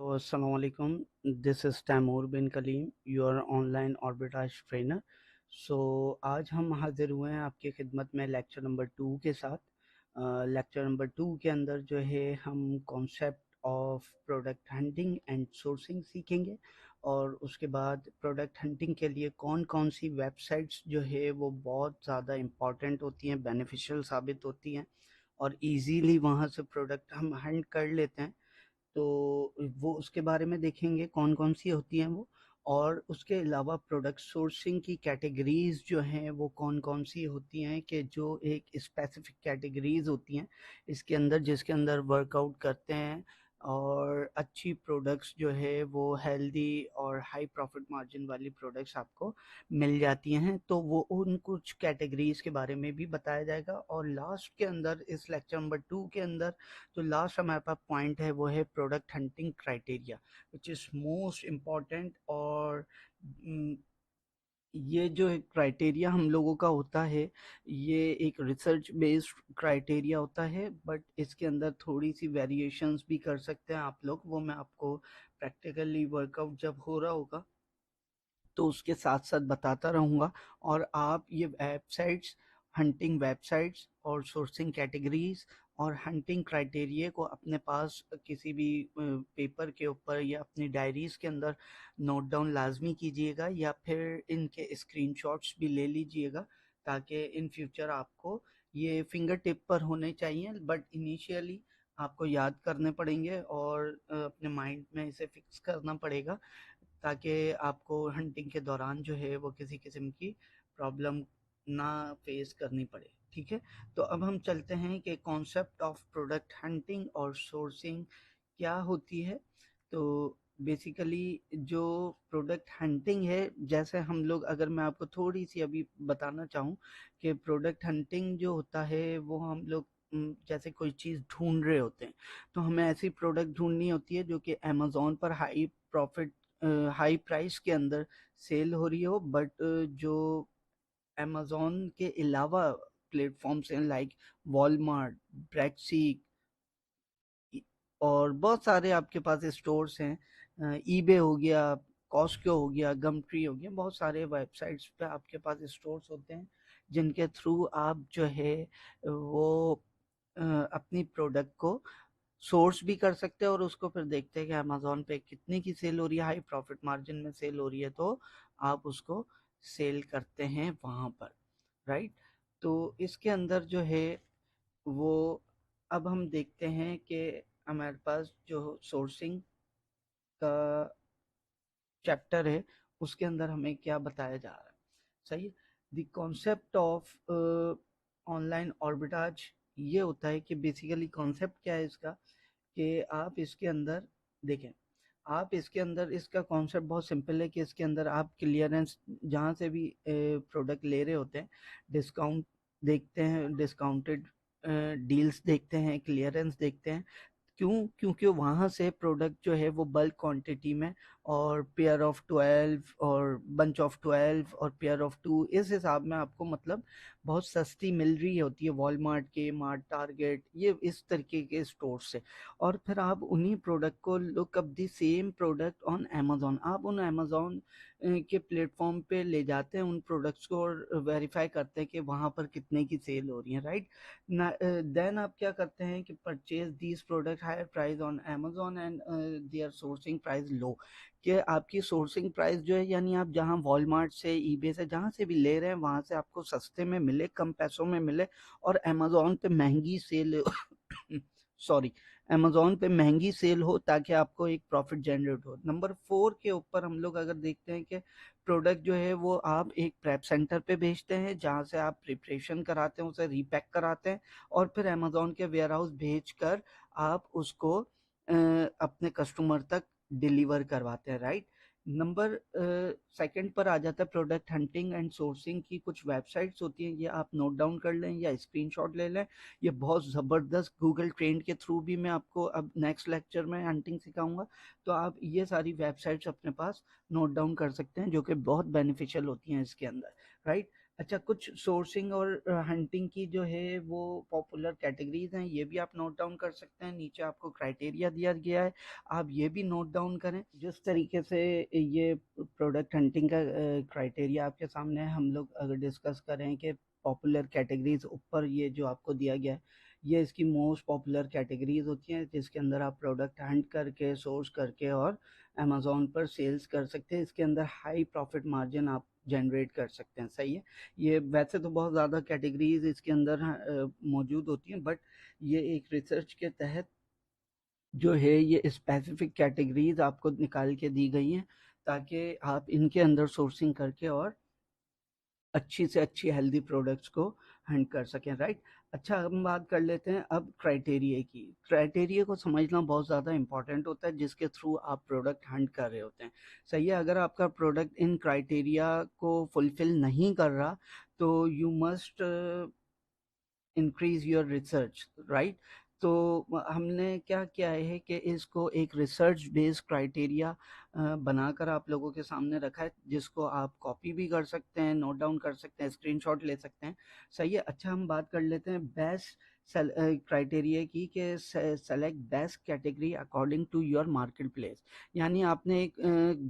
Assalamu alaikum. This is Taimur bin Kaleem, your online arbitrage trainer. आज हम हाजिर हुए हैं आपकी खिदमत में लेक्चर नंबर 2 के साथ। लेक्चर नंबर 2 के अंदर जो है हम concept of product hunting and sourcing सीखेंगे और उसके बाद प्रोडक्ट हंटिंग के लिए कौन कौन सी वेबसाइट्स जो है वो बहुत ज़्यादा इम्पॉर्टेंट होती हैं, बेनिफिशियल साबित होती हैं और इजीली वहाँ से प्रोडक्ट हम हंट कर लेते हैं। तो वो उसके बारे में देखेंगे कौन-कौन सी होती हैं वो, और उसके अलावा प्रोडक्ट सोर्सिंग की कैटेगरीज़ जो हैं वो कौन-कौन सी होती हैं कि जो एक स्पेसिफिक कैटेगरीज़ होती हैं इसके अंदर, जिसके अंदर वर्कआउट करते हैं और अच्छी प्रोडक्ट्स जो है वो हेल्दी और हाई प्रॉफिट मार्जिन वाली प्रोडक्ट्स आपको मिल जाती हैं। तो वो उन कुछ कैटेगरीज़ के बारे में भी बताया जाएगा और लास्ट के अंदर इस लेक्चर नंबर 2 के अंदर तो लास्ट हमारे पास पॉइंट है वो है product hunting criteria which is most important. और उम, ये जो क्राइटेरिया हम लोगों का होता है ये एक रिसर्च बेस्ड क्राइटेरिया होता है, बट इसके अंदर थोड़ी सी वेरिएशंस भी कर सकते हैं आप लोग। वो मैं आपको प्रैक्टिकली वर्कआउट जब हो रहा होगा तो उसके साथ साथ बताता रहूँगा। और आप ये वेबसाइट्स, हंटिंग वेबसाइट्स और सोर्सिंग कैटेगरीज और हंटिंग क्राइटेरिया को अपने पास किसी भी पेपर के ऊपर या अपनी डायरीज के अंदर नोट डाउन लाजमी कीजिएगा या फिर इनके स्क्रीनशॉट्स भी ले लीजिएगा ताकि इन फ्यूचर आपको ये फिंगर टिप पर होने चाहिए, बट इनिशियली आपको याद करने पड़ेंगे और अपने माइंड में इसे फिक्स करना पड़ेगा ताकि आपको हंटिंग के दौरान जो है वो किसी किस्म की प्रॉब्लम ना फेस करनी पड़े। ठीक है, तो अब हम चलते हैं कि कॉन्सेप्ट ऑफ प्रोडक्ट हंटिंग और सोर्सिंग क्या होती है। तो बेसिकली जो प्रोडक्ट हंटिंग है, जैसे हम लोग, अगर मैं आपको थोड़ी सी अभी बताना चाहूँ कि प्रोडक्ट हंटिंग जो होता है वो हम लोग जैसे कोई चीज़ ढूंढ रहे होते हैं तो हमें ऐसी प्रोडक्ट ढूंढनी होती है जो कि अमेज़न पर हाई प्रॉफिट, हाई प्राइस के अंदर सेल हो रही हो, बट जो अमेज़न के अलावा प्लेटफॉर्म्स हैं लाइक वॉलमार्ट, ब्रेक्सी और बहुत सारे आपके पास स्टोर्स हैं, ईबे हो गया, कॉस्को हो गया, गमट्री हो गया, बहुत सारे वेबसाइट्स पे आपके पास स्टोर्स होते हैं जिनके थ्रू आप जो है वो अपनी प्रोडक्ट को सोर्स भी कर सकते हैं और उसको फिर देखते हैं कि अमेज़न पे कितने की सेल हो रही है, हाई प्रॉफिट मार्जिन में सेल हो रही है तो आप उसको सेल करते हैं वहाँ पर, राइट। तो इसके अंदर जो है वो अब हम देखते हैं कि हमारे पास जो सोर्सिंग का चैप्टर है उसके अंदर हमें क्या बताया जा रहा है। सही है, द कॉन्सेप्ट ऑफ ऑनलाइन ऑर्बिटाज ये होता है कि बेसिकली कॉन्सेप्ट क्या है इसका कि आप इसके अंदर देखें, आप इसके अंदर इसका कॉन्सेप्ट बहुत सिंपल है कि इसके अंदर आप क्लियरेंस जहाँ से भी प्रोडक्ट ले रहे होते हैं, डिस्काउंट देखते हैं, डिस्काउंटेड डील्स देखते हैं, क्लियरेंस देखते हैं। क्यों? क्योंकि वहाँ से प्रोडक्ट जो है वो बल्क क्वांटिटी में और पेयर ऑफ 12 और बंच ऑफ 12 और पेयर ऑफ 2 इस हिसाब में आपको मतलब बहुत सस्ती मिल रही होती है वॉलमार्ट के, मार्ट, टारगेट, ये इस तरीके के स्टोर से। और फिर आप उन्हीं प्रोडक्ट को look up the same product on Amazon, आप उन अमेज़न के प्लेटफॉर्म पे ले जाते हैं उन प्रोडक्ट्स को और वेरीफाई करते हैं कि वहाँ पर कितने की सेल हो रही है, राइट। देन आप क्या करते हैं कि purchase these product higher price on Amazon and their sourcing price low, कि आपकी सोर्सिंग प्राइस जो है यानी आप जहाँ वॉलमार्ट से, ईबे से, जहाँ से भी ले रहे हैं वहाँ से आपको सस्ते में मिले, कम पैसों में मिले और अमेज़न पे महंगी सेल सॉरी, अमेज़न पे महंगी सेल हो ताकि आपको एक प्रॉफिट जनरेट हो। नंबर 4 के ऊपर हम लोग अगर देखते हैं कि प्रोडक्ट जो है वो आप एक प्रेप सेंटर पे भेजते हैं जहाँ से आप प्रिपरेशन कराते हैं, उसे रीपैक कराते हैं और फिर अमेज़न के वेयर हाउस भेज कर आप उसको अपने कस्टमर तक डिलीवर करवाते हैं, राइट। नंबर सेकंड पर आ जाता है प्रोडक्ट हंटिंग एंड सोर्सिंग की कुछ वेबसाइट्स होती हैं, ये आप नोट डाउन कर लें या स्क्रीनशॉट ले लें। ये बहुत ज़बरदस्त गूगल ट्रेंड के थ्रू भी मैं आपको अब नेक्स्ट लेक्चर में हंटिंग सिखाऊंगा, तो आप ये सारी वेबसाइट्स अपने पास नोट डाउन कर सकते हैं जो कि बहुत बेनिफिशियल होती हैं इसके अंदर, राइट। अच्छा, कुछ सोर्सिंग और हंटिंग की जो है वो पॉपुलर कैटेगरीज हैं, ये भी आप नोट डाउन कर सकते हैं। नीचे आपको क्राइटेरिया दिया गया है, आप ये भी नोट डाउन करें। जिस तरीके से ये प्रोडक्ट हंटिंग का क्राइटेरिया आपके सामने है, हम लोग अगर डिस्कस करें कि पॉपुलर कैटेगरीज ऊपर ये जो आपको दिया गया है, ये इसकी मोस्ट पॉपुलर कैटेगरीज होती हैं जिसके अंदर आप प्रोडक्ट हंट करके, सोर्स करके और अमेजोन पर सेल्स कर सकते हैं। इसके अंदर हाई प्रॉफिट मार्जिन आप जनरेट कर सकते हैं। सही है। ये वैसे तो बहुत ज़्यादा कैटेगरीज इसके अंदर मौजूद होती हैं, बट ये एक रिसर्च के तहत जो है ये स्पेसिफिक कैटेगरीज आपको निकाल के दी गई हैं ताकि आप इनके अंदर सोर्सिंग करके और अच्छी से अच्छी हेल्दी प्रोडक्ट्स को हंट कर सकें, राइट। अच्छा, हम बात कर लेते हैं अब क्राइटेरिया की। क्राइटेरिया को समझना बहुत ज़्यादा इंपॉर्टेंट होता है जिसके थ्रू आप प्रोडक्ट हंट कर रहे होते हैं। सही है। अगर आपका प्रोडक्ट इन क्राइटेरिया को फुलफिल नहीं कर रहा तो you must increase your research, right. तो हमने क्या किया है कि इसको एक रिसर्च बेस्ड क्राइटेरिया बनाकर आप लोगों के सामने रखा है, जिसको आप कॉपी भी कर सकते हैं, नोट डाउन कर सकते हैं, स्क्रीनशॉट ले सकते हैं। सही है। अच्छा, हम बात कर लेते हैं बेस्ट क्राइटेरिया की कि select best category according to your market place. यानी आपने एक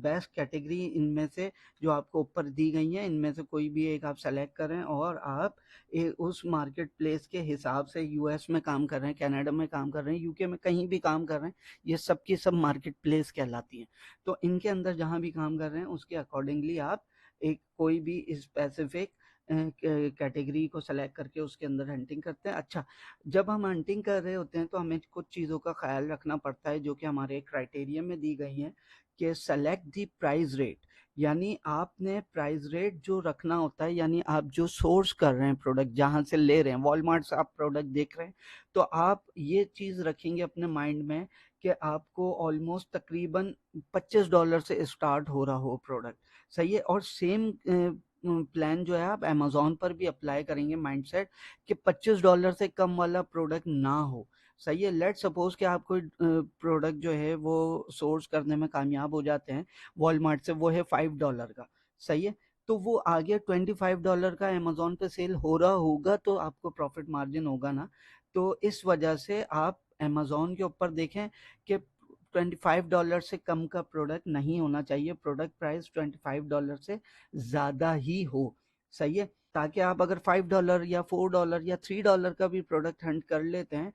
बेस्ट कैटेगरी इनमें से जो आपको ऊपर दी गई है इनमें से कोई भी एक आप सेलेक्ट करें और आप उस मार्केट प्लेस के हिसाब से यूएस में काम कर रहे हैं, कनाडा में काम कर रहे हैं, यूके में कहीं भी काम कर रहे हैं, ये सब की सब मार्केट प्लेस कहलाती हैं। तो इनके अंदर जहां भी काम कर रहे हैं उसके अकॉर्डिंगली आप एक कोई भी स्पेसिफिक कैटेगरी को सेलेक्ट करके उसके अंदर हंटिंग करते हैं। अच्छा, जब हम हंटिंग कर रहे होते हैं तो हमें कुछ चीज़ों का ख्याल रखना पड़ता है जो कि हमारे क्राइटेरिया में दी गई हैं कि सेलेक्ट दी प्राइस रेट। यानी आपने प्राइस रेट जो रखना होता है, यानी आप जो सोर्स कर रहे हैं प्रोडक्ट, जहां से ले रहे हैं, वॉलमार्ट से आप प्रोडक्ट देख रहे हैं, तो आप ये चीज रखेंगे अपने माइंड में कि आपको ऑलमोस्ट तकरीबन $25 से स्टार्ट हो रहा हो प्रोडक्ट। सही है। और सेम प्लान जो है आप अमेजोन पर भी अप्लाई करेंगे माइंडसेट कि $25 से कम वाला प्रोडक्ट ना हो। सही है। लेट सपोज कि आप कोई प्रोडक्ट जो है वो सोर्स करने में कामयाब हो जाते हैं वॉलमार्ट से, वो है $5 का। सही है। तो वो आगे $25 का अमेजोन पे सेल हो रहा होगा तो आपको प्रॉफिट मार्जिन होगा ना। तो इस वजह से आप अमेजोन के ऊपर देखें कि $25 से कम का प्रोडक्ट नहीं होना चाहिए, प्रोडक्ट प्राइस $25 से ज़्यादा ही हो। सही है। ताकि आप अगर $5 या $4 या $3 का भी प्रोडक्ट हंट कर लेते हैं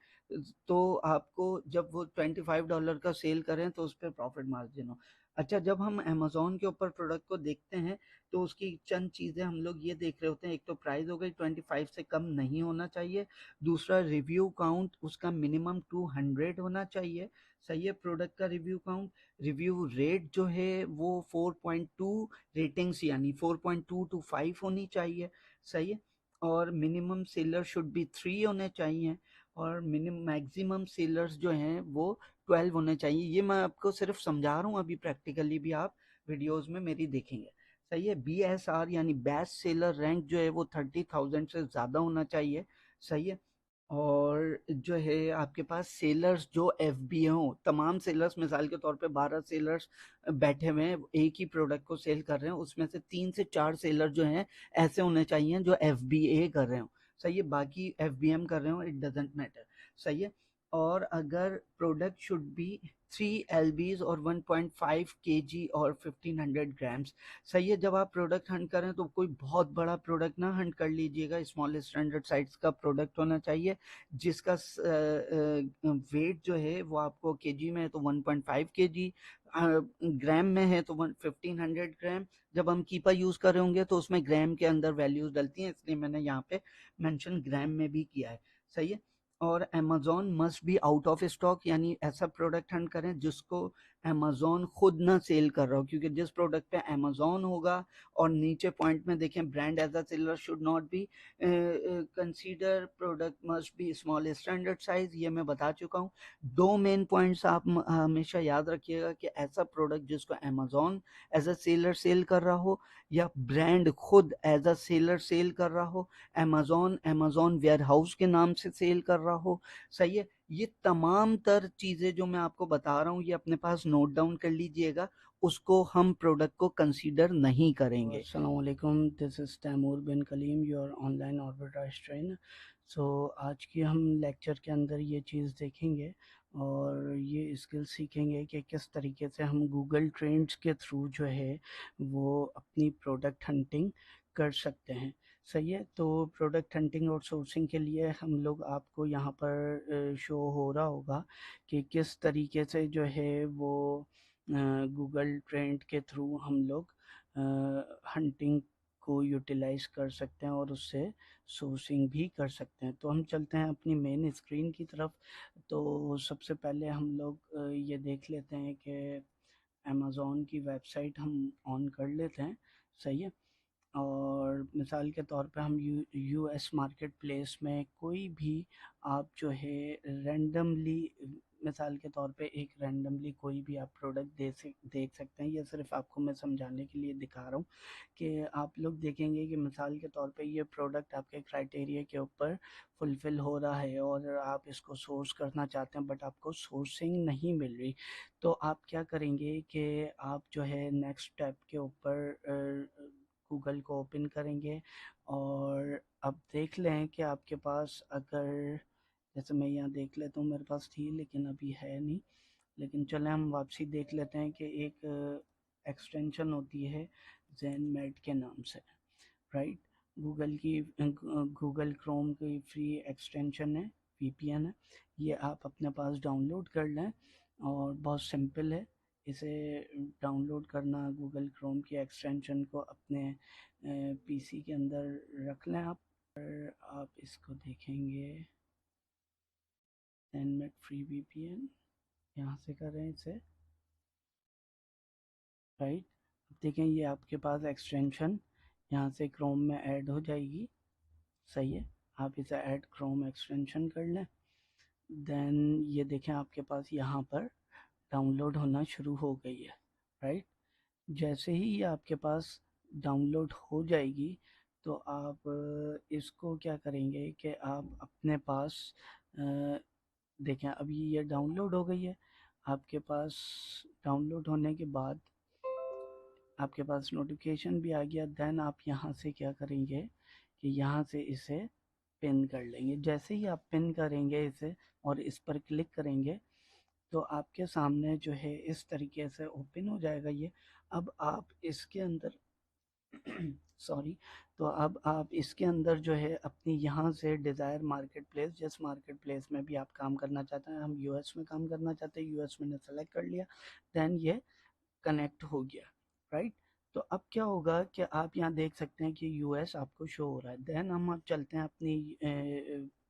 तो आपको जब वो $25 का सेल करें तो उस पर प्रॉफिट मार्जिन हो। अच्छा, जब हम अमेजोन के ऊपर प्रोडक्ट को देखते हैं तो उसकी चंद चीज़ें हम लोग ये देख रहे होते हैं। एक तो प्राइस हो गई, 25 से कम नहीं होना चाहिए। दूसरा, रिव्यू काउंट उसका मिनिमम 200 होना चाहिए। सही है। प्रोडक्ट का रिव्यू काउंट, रिव्यू रेट जो है वो 4.2 रेटिंग्स यानी 4.2 to 5 होनी चाहिए। सही है। और मिनिमम सेलर शुड बी 3 होने चाहिए और मिनिमम मैक्सिमम सेलर्स जो हैं वो 12 होने चाहिए। ये मैं आपको सिर्फ समझा रहा हूँ, अभी प्रैक्टिकली भी आप वीडियोस में मेरी देखेंगे। सही है। BSR यानी बेस्ट सेलर रैंक जो है वो 30,000 से ज़्यादा होना चाहिए। सही है। और जो है आपके पास सेलर्स जो FBA हो, तमाम सेलर्स मिसाल के तौर पे 12 सेलर्स बैठे हुए हैं एक ही प्रोडक्ट को सेल कर रहे हैं, उसमें से 3 से 4 सेलर जो हैं ऐसे होने चाहिए जो FBA कर रहे हो। सही है। बाकी FBM कर रहे हो, इट डजेंट मैटर। सही है। और अगर प्रोडक्ट शुड बी 3 LBs और 1.5 kg और 1500 ग्राम्स। सही है। जब आप प्रोडक्ट हंट करें तो कोई बहुत बड़ा प्रोडक्ट ना हंट कर लीजिएगा, स्मॉल स्टैंडर्ड साइज का प्रोडक्ट होना चाहिए जिसका वेट जो है वो आपको केजी में है तो 1.5 kg, ग्राम में है तो 1500 ग्राम। जब हम कीपा यूज कर रहे होंगे तो उसमें ग्राम के अंदर वैल्यूज डलती हैं, इसलिए मैंने यहाँ पे मेंशन ग्राम में भी किया है। सही है। और Amazon must be out of stock, यानी ऐसा प्रोडक्ट हंट करें जिसको अमेजोन खुद ना सेल कर रहा हो, क्योंकि जिस प्रोडक्ट पे अमेजोन होगा और नीचे पॉइंट में देखें brand as a seller should not be consider, product must be small standard size, ये मैं बता चुका हूँ। दो मेन पॉइंट्स आप हमेशा याद रखिएगा कि ऐसा प्रोडक्ट जिसको Amazon as a seller sell कर रहा हो या ब्रांड खुद एज अ सेलर सेल कर रहा हो, अमेजोन वेयर हाउस के नाम से सेल कर रहा हो। सही है। ये तमाम तर चीज़ें जो मैं आपको बता रहा हूँ ये अपने पास नोट डाउन कर लीजिएगा, उसको हम प्रोडक्ट को कंसीडर नहीं करेंगे। अस्सलाम वालेकुम, this is Taimur bin Kaleem, your online arbitrage trainer. So आज की हम लेक्चर के अंदर ये चीज़ देखेंगे और ये स्किल सीखेंगे कि किस तरीके से हम गूगल ट्रेंड्स के थ्रू जो है वो अपनी प्रोडक्ट हंटिंग कर सकते हैं। सही है, तो प्रोडक्ट हंटिंग और सोर्सिंग के लिए हम लोग आपको यहाँ पर शो हो रहा होगा कि किस तरीके से जो है वो गूगल ट्रेंड के थ्रू हम लोग हंटिंग को यूटिलाइज कर सकते हैं और उससे सोर्सिंग भी कर सकते हैं। तो हम चलते हैं अपनी मेन स्क्रीन की तरफ। तो सबसे पहले हम लोग ये देख लेते हैं कि अमेज़ॉन की वेबसाइट हम ऑन कर लेते हैं। सही है, और मिसाल के तौर पे हम यूएस मार्केट प्लेस में कोई भी आप जो है रैंडमली, मिसाल के तौर पे एक रैंडमली कोई भी आप प्रोडक्ट देख सकते हैं। ये सिर्फ आपको मैं समझाने के लिए दिखा रहा हूँ कि आप लोग देखेंगे कि मिसाल के तौर पे ये प्रोडक्ट आपके क्राइटेरिया के ऊपर फुलफ़िल हो रहा है और आप इसको सोर्स करना चाहते हैं बट आपको सोर्सिंग नहीं मिल रही। तो आप क्या करेंगे कि आप जो है नेक्स्ट स्टेप के ऊपर गूगल को ओपन करेंगे और अब देख लें कि आपके पास अगर, जैसे मैं यहाँ देख लेता हूँ, मेरे पास थी लेकिन अभी है नहीं, लेकिन चलें हम वापसी देख लेते हैं कि एक एक्सटेंशन होती है ज़ेनमेट के नाम से, राइट। गूगल की गूगल क्रोम की फ्री एक्सटेंशन है, वीपीएन है। ये आप अपने पास डाउनलोड कर लें और बहुत सिंपल है इसे डाउनलोड करना। गूगल क्रोम की एक्सटेंशन को अपने पीसी के अंदर रख लें आप, और आप इसको देखेंगे ज़ेनमेट फ्री वीपीएन, यहाँ से करें इसे, राइट। अब देखें ये आपके पास एक्सटेंशन यहाँ से क्रोम में ऐड हो जाएगी। सही है, आप इसे ऐड क्रोम एक्सटेंशन कर लें। देन ये देखें आपके पास यहाँ पर डाउनलोड होना शुरू हो गई है, राइट। जैसे ही ये आपके पास डाउनलोड हो जाएगी तो आप इसको क्या करेंगे कि आप अपने पास अ, देखें अभी ये डाउनलोड हो गई है आपके पास। डाउनलोड होने के बाद आपके पास नोटिफिकेशन भी आ गया। देन आप यहाँ से क्या करेंगे कि यहाँ से इसे पिन कर लेंगे। जैसे ही आप पिन करेंगे इसे और इस पर क्लिक करेंगे तो आपके सामने जो है इस तरीके से ओपन हो जाएगा ये। अब आप इसके अंदर सॉरी, तो अब आप इसके अंदर जो है अपनी यहाँ से डिज़ायर मार्केट प्लेस, जिस मार्केट प्लेस में भी आप काम करना चाहते हैं, हम यूएस में काम करना चाहते हैं, यूएस मैंने सेलेक्ट कर लिया। देन ये कनेक्ट हो गया, राइट। तो अब क्या होगा कि आप यहाँ देख सकते हैं कि यूएस आपको शो हो रहा है। देन हम अब चलते हैं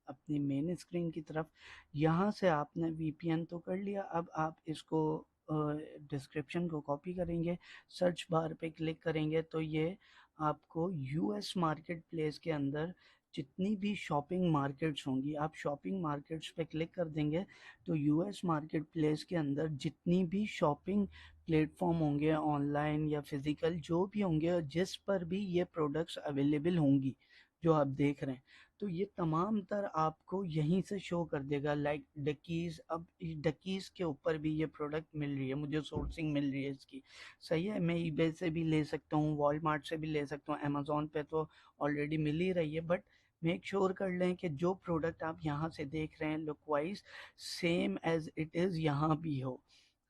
अपनी मेन स्क्रीन की तरफ। यहाँ से आपने वीपीएन तो कर लिया, अब आप इसको डिस्क्रिप्शन को कॉपी करेंगे, सर्च बार पे क्लिक करेंगे तो ये आपको यूएस मार्केट प्लेस के अंदर जितनी भी शॉपिंग मार्केट्स होंगी, आप शॉपिंग मार्केट्स पे क्लिक कर देंगे तो यूएस मार्केट प्लेस के अंदर जितनी भी शॉपिंग प्लेटफॉर्म होंगे ऑनलाइन या फिजिकल जो भी होंगे और जिस पर भी ये प्रोडक्ट्स अवेलेबल होंगी जो आप देख रहे हैं, तो ये तमाम तर आपको यहीं से शो कर देगा। लाइक डकीज़, अब डकीज़ के ऊपर भी ये प्रोडक्ट मिल रही है, मुझे सोर्सिंग मिल रही है इसकी। सही है, मैं ईबे से भी ले सकता हूँ, वॉलमार्ट से भी ले सकता हूँ, अमेज़ॉन पे तो ऑलरेडी मिल ही रही है। बट मेक श्योर कर लें कि जो प्रोडक्ट आप यहाँ से देख रहे हैं look wise same as it is यहाँ भी हो।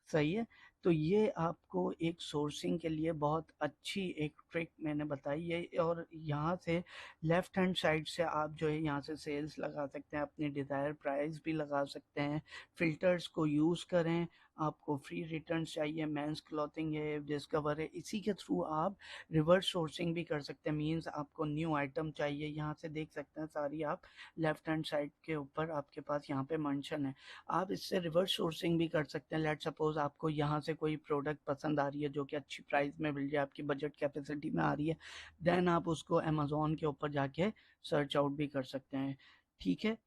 सही है, तो ये आपको एक सोर्सिंग के लिए बहुत अच्छी एक ट्रिक मैंने बताई है। और यहाँ से लेफ़्ट हैंड साइड से आप जो है यहाँ से सेल्स लगा सकते हैं, अपनी डिज़ायर प्राइस भी लगा सकते हैं। फ़िल्टर्स को यूज़ करें। आपको फ्री रिटर्न चाहिए, मेंस क्लॉथिंग है, डिस्कवर है, इसी के थ्रू आप रिवर्स सोर्सिंग भी कर सकते हैं। मींस आपको न्यू आइटम चाहिए, यहाँ से देख सकते हैं सारी आप लेफ़्ट हैंड साइड के ऊपर आपके पास यहाँ पे मेंशन है। आप इससे रिवर्स सोर्सिंग भी कर सकते हैं। लेट सपोज आपको यहाँ से कोई प्रोडक्ट पसंद आ रही है जो कि अच्छी प्राइस में मिल जाए, आपकी बजट कैपेसिटी में आ रही है, देन आप उसको अमेज़ॉन के ऊपर जाके सर्च आउट भी कर सकते हैं। ठीक है,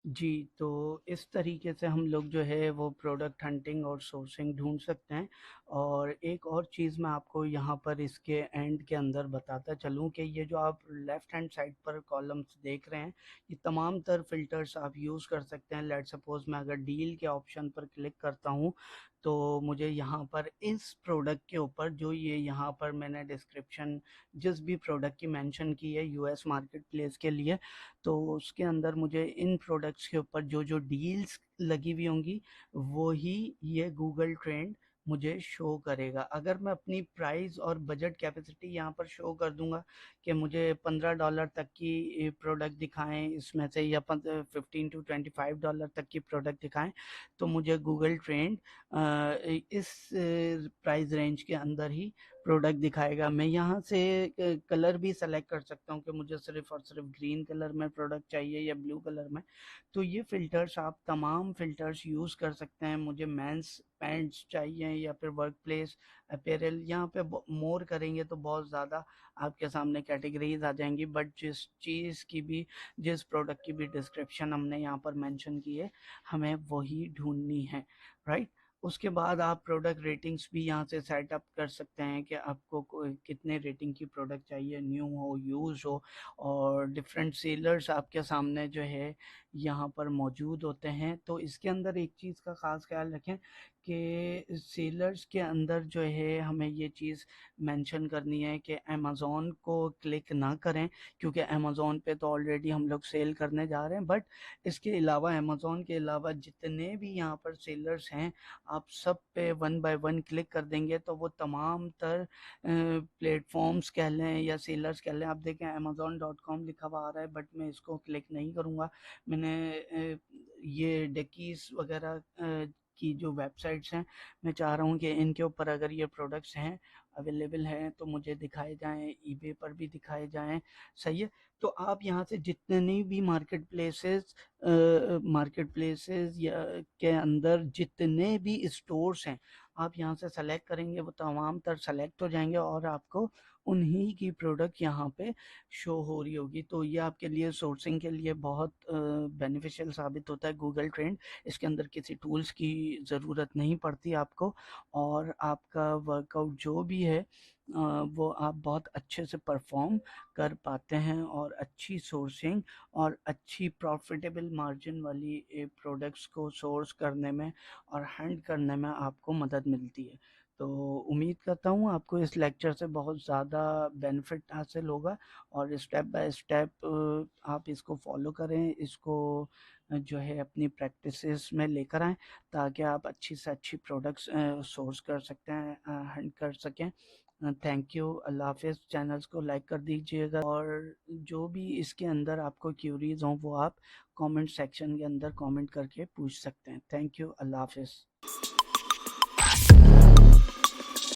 जी, तो इस तरीके से हम लोग जो है वो प्रोडक्ट हंटिंग और सोर्सिंग ढूँढ सकते हैं। और एक और चीज़ मैं आपको यहाँ पर इसके एंड के अंदर बताता चलूँ कि ये जो आप लेफ्ट हैंड साइड पर कॉलम्स देख रहे हैं, ये तमाम तर फ़िल्टर्स आप यूज़ कर सकते हैं। लेट्स सपोज़ मैं अगर डील के ऑप्शन पर क्लिक करता हूँ, तो मुझे यहाँ पर इस प्रोडक्ट के ऊपर जो ये यहाँ पर मैंने डिस्क्रिप्शन जिस भी प्रोडक्ट की मेंशन की है यूएस मार्केट प्लेस के लिए, तो उसके अंदर मुझे इन प्रोडक्ट्स के ऊपर जो डील्स लगी हुई होंगी वो ही ये गूगल ट्रेंड मुझे शो करेगा। अगर मैं अपनी प्राइस और बजट कैपेसिटी यहाँ पर शो कर दूंगा कि मुझे $15 तक की प्रोडक्ट दिखाएं इसमें से, या 15 to 25 डॉलर तक की प्रोडक्ट दिखाएं, तो मुझे गूगल ट्रेंड इस प्राइस रेंज के अंदर ही प्रोडक्ट दिखाएगा। मैं यहाँ से कलर भी सेलेक्ट कर सकता हूँ कि मुझे सिर्फ और सिर्फ ग्रीन कलर में प्रोडक्ट चाहिए या ब्लू कलर में। तो ये फ़िल्टर्स आप तमाम फ़िल्टर्स यूज़ कर सकते हैं। मुझे मेंस पैंट्स चाहिए या फिर वर्क प्लेस अपैरल, यहाँ पे मोर करेंगे तो बहुत ज़्यादा आपके सामने कैटेगरीज आ जाएंगी, बट जिस चीज़ की भी, जिस प्रोडक्ट की भी डिस्क्रिप्शन हमने यहाँ पर मेंशन की है, हमें वही ढूंढनी है, राइट। उसके बाद आप प्रोडक्ट रेटिंग्स भी यहाँ से सेटअप कर सकते हैं कि आपको कितने रेटिंग की प्रोडक्ट चाहिए, न्यू हो, यूज़ हो। और डिफरेंट सेलर्स आपके सामने जो है यहाँ पर मौजूद होते हैं। तो इसके अंदर एक चीज़ का ख़ास ख्याल रखें कि सेलर्स के अंदर जो है हमें ये चीज़ मेंशन करनी है कि अमेज़ॉन को क्लिक ना करें, क्योंकि अमेज़ॉन पे तो ऑलरेडी हम लोग सेल करने जा रहे हैं। बट इसके अलावा अमेज़ॉन के अलावा जितने भी यहाँ पर सेलर्स हैं, आप सब पे वन बाय वन क्लिक कर देंगे तो वो तमाम तर प्लेटफॉर्म्स कह लें या सेलर्स कह लें, आप देखें amazon.com लिखा हुआ आ रहा है, बट मैं इसको क्लिक नहीं करूँगा। मैंने ये डेकीज वगैरह की जो वेबसाइट्स हैं, मैं चाह रहा हूँ कि इनके ऊपर अगर ये प्रोडक्ट्स हैं, अवेलेबल हैं, तो मुझे दिखाए जाएँ, ईबे पर भी दिखाए जाएँ। सही है। तो आप यहाँ से जितने भी मार्केट प्लेसेस या के अंदर जितने भी स्टोर्स हैं, आप यहाँ से सेलेक्ट करेंगे, वो तमाम तर सेलेक्ट हो जाएंगे और आपको उन्हीं की प्रोडक्ट यहाँ पे शो हो रही होगी। तो ये आपके लिए सोर्सिंग के लिए बहुत बेनिफिशियल साबित होता है गूगल ट्रेंड। इसके अंदर किसी टूल्स की ज़रूरत नहीं पड़ती आपको, और आपका वर्कआउट जो भी है वो आप बहुत अच्छे से परफॉर्म कर पाते हैं, और अच्छी सोर्सिंग और अच्छी प्रॉफिटेबल मार्जिन वाली प्रोडक्ट्स को सोर्स करने में और हैंड करने में आपको मदद मिलती है। तो उम्मीद करता हूँ आपको इस लेक्चर से बहुत ज़्यादा बेनिफिट हासिल होगा, और स्टेप बाय स्टेप आप इसको फॉलो करें, इसको जो है अपनी प्रैक्टिसेस में लेकर आएँ, ताकि आप अच्छी से अच्छी प्रोडक्ट्स सोर्स कर सकते हैं, हैंड कर सकें। थैंक यू, अल्लाह हाफ़िज़। चैनल्स को लाइक कर दीजिएगा, और जो भी इसके अंदर आपको क्यूरीज हों वो आप कमेंट सेक्शन के अंदर कमेंट करके पूछ सकते हैं। थैंक यू, अल्लाह हाफ़िज़।